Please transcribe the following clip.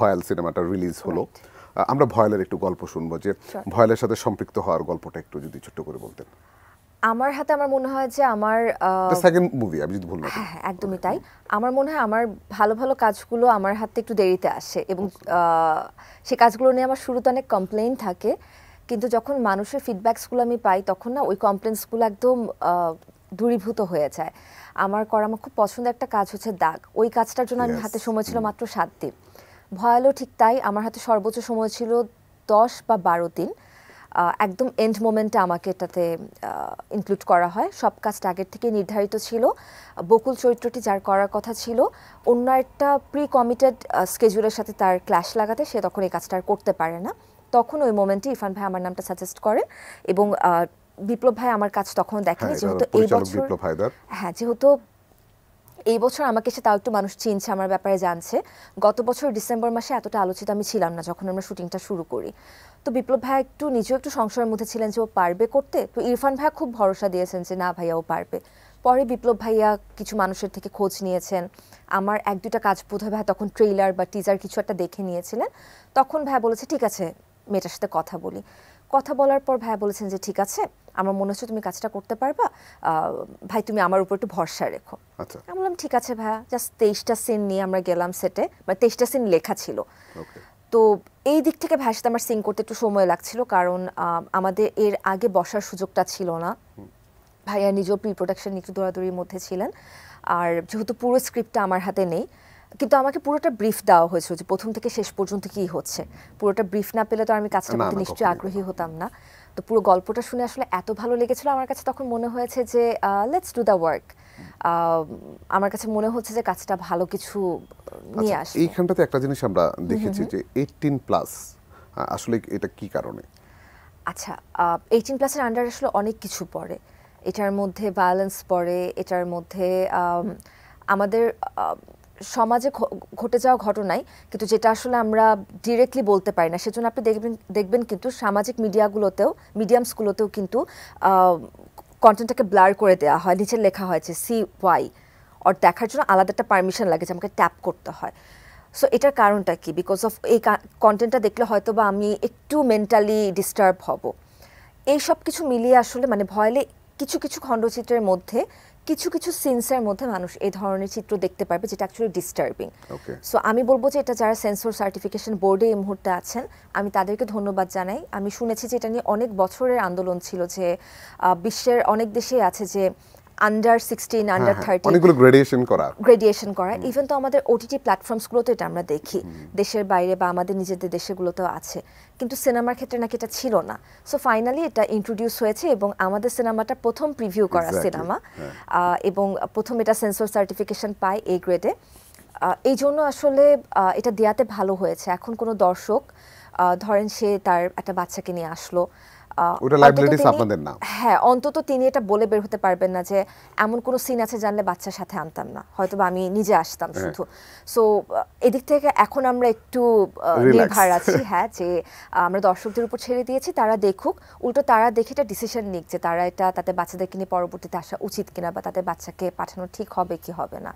ভয়াল সিনেমাটা রিলিজ হলো। আমরা ভয়ালের একটু গল্প শুনবো, যে ভয়ালের সাথে সম্পৃক্ত হওয়ার গল্পটা একটু যদি ছোট্ট করে বলতেন। আমার হাতে আমার মনে হয় যে আমার সেকেন্ড মুভি, আমি যদি ভুল না করি। হ্যাঁ, একদমই তাই। আমার মনে হয় আমার ভালো ভালো কাজগুলো আমার হাতে একটু দেরিতে আসে, এবং সেই কাজগুলো নিয়ে আমার শুরুতে অনেক কমপ্লেইন থাকে, কিন্তু যখন মানুষের ফিডব্যাকসগুলো আমি পাই তখন না ওই কমপ্লেন্টসগুলো একদম দূরীভূত হয়ে যায়। আমার খুব পছন্দের একটা কাজ হচ্ছে দাগ। ওই কাজটার জন্য আমি হাতে সময় ছিল মাত্র 7 দিন। ভয়ালও ঠিক তাই, আমার হাতে সর্বোচ্চ সময় ছিল 10 বা 12 দিন। একদম এন্ড মোমেন্টে আমাকে এটাতে ইনক্লুড করা হয়। সব কাজটা আগের থেকে নির্ধারিত ছিল। বকুল চরিত্রটি যার করার কথা ছিল, অন্য একটা প্রি কমিটেড স্কেজুলের সাথে তার ক্ল্যাশ লাগাতে সে তখন এই কাজটা আর করতে পারে না। তখন ওই মোমেন্টে ইরফান ভাই আমার নামটা সাজেস্ট করেন, এবং বিপ্লব ভাই আমার কাজ তখন দেখেনি, যেহেতু এই বছর যেহেতু এই বছর আমাকে সে তাও একটু মানুষ চিনছে, আমার ব্যাপারে জানছে। গত বছর ডিসেম্বর মাসে এতটা আলোচিত আমি ছিলাম না যখন আমরা শুটিংটা শুরু করি। তো বিপ্লব ভাইয়া নিজেও একটু সংশয়ের মধ্যে ছিলেন যে ও পারবে করতে। তো ইরফান ভাইয়া খুব ভরসা দিয়েছেন যে না ভাইয়া ও পারবে। পরে বিপ্লব ভাইয়া কিছু মানুষের থেকে খোঁজ নিয়েছেন, আমার 1-2টা কাজ বোধহয় ভাইয়া তখন ট্রেইলার বা টিজার কিছু একটা দেখে নিয়েছিলেন। তখন ভাইয়া বলেছে ঠিক আছে মেয়েটার সাথে কথা বলি। কথা বলার পর ভাইয়া বলেছেন যে ঠিক আছে, আমার মনে হচ্ছে তুমি কাজটা করতে পারবা, ভাই তুমি আমার উপর একটু ভরসা রেখো। আমি বললাম ঠিক আছে ভাইয়া। জাস্ট 23টা সিন নিয়ে আমরা গেলাম সেটে, মানে 23টা সিন লেখা ছিল। তো এই দিক থেকে ভাইয়ের সাথে আমার সিং করতে একটু সময় লাগছিল, কারণ আমাদের এর আগে বসার সুযোগটা ছিল না। ভাইয়া নিজেও প্রি প্রোডাকশন একটু দৌড়াদৌড়ির মধ্যে ছিলেন, আর যেহেতু পুরো স্ক্রিপ্টটা আমার হাতে নেই, কিন্তু আমাকে পুরোটা ব্রিফ দেওয়া হয়েছিল যে প্রথম থেকে শেষ পর্যন্ত কী হচ্ছে। পুরোটা ব্রিফ না পেলে তো আমি কাজটা করতে নিশ্চয়ই আগ্রহী হতাম না। তো পুরো গল্পটা শুনে আসলে এত ভালো লেগেছিল আমার কাছে, তখন মনে হয়েছে যে লেটস ডু দ্য ওয়ার্ক। আমার কাছে মনে হচ্ছে যে কাজটা ভালো কিছু নিয়ে আসবে। এইখানটাতে একটা জিনিস আমরা দেখেছি যে 18+, আসলে এটা কি কারণে? আচ্ছা, 18+ এর আন্ডার আসলে অনেক কিছু পড়ে। এটার মধ্যে ভায়োলেন্স পড়ে, এটার মধ্যে আমাদের সমাজে ঘটে যাওয়া ঘটনাই, কিন্তু যেটা আসলে আমরা ডিরেক্টলি বলতে পারি না। সেজন্য আপনি দেখবেন কিন্তু সামাজিক মিডিয়ামসগুলোতেও কিন্তু কন্টেন্টটাকে ব্লার করে দেওয়া হয়, নিচে লেখা হয়েছে CY, আর দেখার জন্য আলাদা একটা পারমিশন লাগে যে আমাকে ট্যাপ করতে হয়। সো এটার কারণটা কি? বিকজ অফ এই কন্টেন্টটা দেখলে হয়তো বা আমি একটু মেন্টালি ডিস্টার্ব হব। এই সব কিছু মিলিয়ে আসলে মানে ভয়ালে কিছু কিছু খণ্ডচিত্রের মধ্যে কিছু কিছু সিনসের মধ্যে মানুষ এই ধরনের চিত্র দেখতে পারবে, যেটা অ্যাকচুয়ালি ডিস্টার্বিং। সো আমি বলবো যে এটা যারা সেন্সর সার্টিফিকেশন বোর্ডে এই মুহূর্তে আছেন, আমি তাদেরকে ধন্যবাদ জানাই। আমি শুনেছি যে এটা নিয়ে অনেক বছরের আন্দোলন ছিল, যে বিশ্বের অনেক দেশেই আছে যে আন্ডার 16, আন্ডার 30 অনেকগুলো গ্রেডিয়েশন করা। ইভেন তো আমাদের OTT প্ল্যাটফর্মসগুলোতে এটা আমরা দেখি, দেশের বাইরে বা আমাদের নিজেদের দেশগুলোতেও আছে, কিন্তু সিনেমার ক্ষেত্রে নাকি এটা ছিল না। সো ফাইনালি এটা ইন্ট্রোডিউস হয়েছে, এবং আমাদের সিনেমাটা প্রথম প্রিভিউ করা সিনেমা, এবং প্রথম এটা সেন্সর সার্টিফিকেশন পায় A গ্রেডে। এই জন্য আসলে এটা দেয়াতে ভালো হয়েছে। এখন কোনো দর্শক ধরেন সে তার একটা বাচ্চাকে নিয়ে আসলো, হ্যাঁ, অন্তত তিনি এটা বলে বের হতে পারবেন না যে এমন কোনো সিন আছে জানলে বাচ্চার সাথে আনতাম না, হয়তো বা আমি নিজে আসতাম শুধু। সো এদিক থেকে এখন আমরা একটু নির্ভর আছি, হ্যাঁ, যে আমরা দর্শকদের উপর ছেড়ে দিয়েছি, তারা দেখুক, উল্টো তারা দেখে এটা ডিসিশন নিক যে তারা এটা তাদের বাচ্চাদেরকে নিয়ে পরবর্তীতে আসা উচিত কিনা, বা তাদের বাচ্চাকে পাঠানো ঠিক হবে কি হবে না।